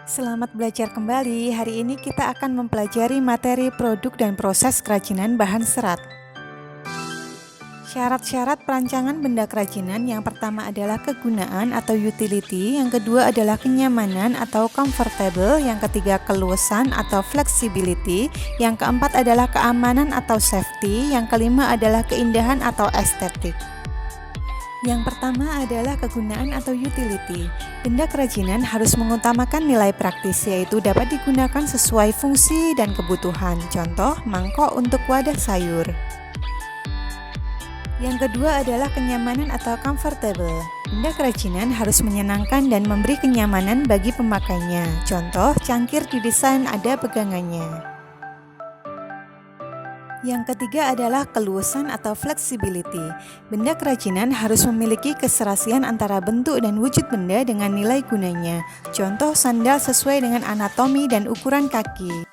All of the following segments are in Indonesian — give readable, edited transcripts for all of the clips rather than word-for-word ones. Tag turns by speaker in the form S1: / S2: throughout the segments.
S1: Selamat belajar kembali. Hari ini kita akan mempelajari materi produk dan proses kerajinan bahan serat. Syarat-syarat perancangan benda kerajinan yang pertama adalah kegunaan atau utility, yang kedua adalah kenyamanan atau comfortable, yang ketiga keluasan atau flexibility, yang keempat adalah keamanan atau safety, yang kelima adalah keindahan atau estetik. Yang pertama adalah kegunaan atau utility. Benda kerajinan harus mengutamakan nilai praktis, yaitu dapat digunakan sesuai fungsi dan kebutuhan. Contoh, mangkok untuk wadah sayur. Yang kedua adalah kenyamanan atau comfortable. Benda kerajinan harus menyenangkan dan memberi kenyamanan bagi pemakainya. Contoh, cangkir didesain ada pegangannya. Yang ketiga adalah keluasan atau flexibility. Benda kerajinan harus memiliki keserasian antara bentuk dan wujud benda dengan nilai gunanya. Contoh, sandal sesuai dengan anatomi dan ukuran kaki.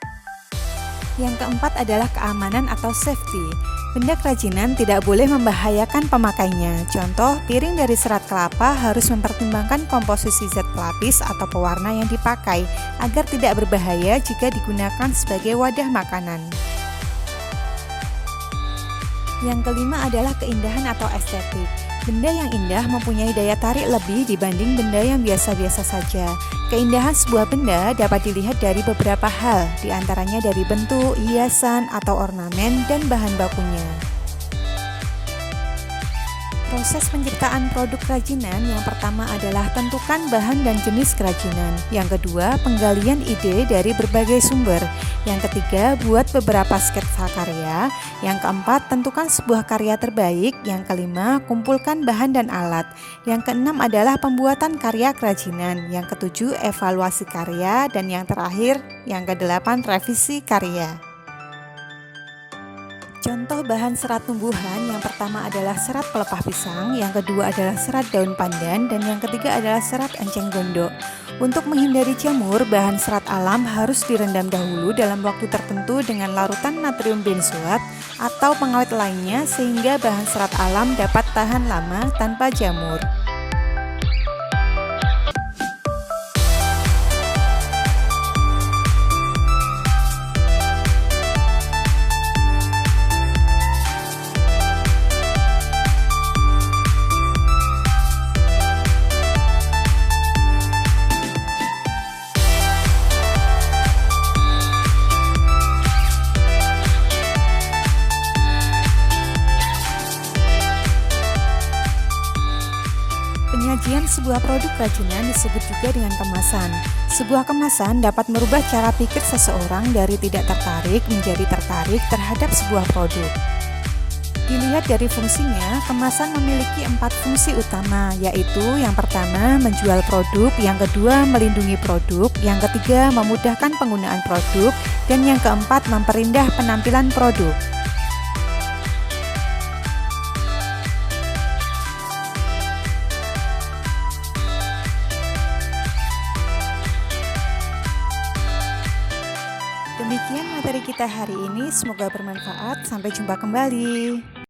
S1: Yang keempat adalah keamanan atau safety. Benda kerajinan tidak boleh membahayakan pemakainya. Contoh, piring dari serat kelapa harus mempertimbangkan komposisi zat pelapis atau pewarna yang dipakai agar tidak berbahaya jika digunakan sebagai wadah makanan. Yang kelima adalah keindahan atau estetik. Benda yang indah mempunyai daya tarik lebih dibanding benda yang biasa-biasa saja. Keindahan sebuah benda dapat dilihat dari beberapa hal, diantaranya dari bentuk, hiasan, atau ornamen, dan bahan bakunya. Proses penciptaan produk kerajinan yang pertama adalah tentukan bahan dan jenis kerajinan. Yang kedua, penggalian ide dari berbagai sumber. Yang ketiga, buat beberapa sketsa karya. Yang keempat, tentukan sebuah karya terbaik. Yang kelima, kumpulkan bahan dan alat. Yang keenam adalah pembuatan karya kerajinan. Yang ketujuh, evaluasi karya. Dan yang terakhir, yang kedelapan, revisi karya. Contoh bahan serat tumbuhan, yang pertama adalah serat pelepah pisang, yang kedua adalah serat daun pandan, dan yang ketiga adalah serat enceng gondok. Untuk menghindari jamur, bahan serat alam harus direndam dahulu dalam waktu tertentu dengan larutan natrium benzoat atau pengawet lainnya sehingga bahan serat alam dapat tahan lama tanpa jamur. Penyajian sebuah produk kerajinan disebut juga dengan kemasan. Sebuah kemasan dapat merubah cara pikir seseorang dari tidak tertarik menjadi tertarik terhadap sebuah produk. Dilihat dari fungsinya, kemasan memiliki 4 fungsi utama, yaitu yang pertama menjual produk, yang kedua melindungi produk, yang ketiga memudahkan penggunaan produk, dan yang keempat memperindah penampilan produk. Demikian materi kita hari ini, semoga bermanfaat. Sampai jumpa kembali.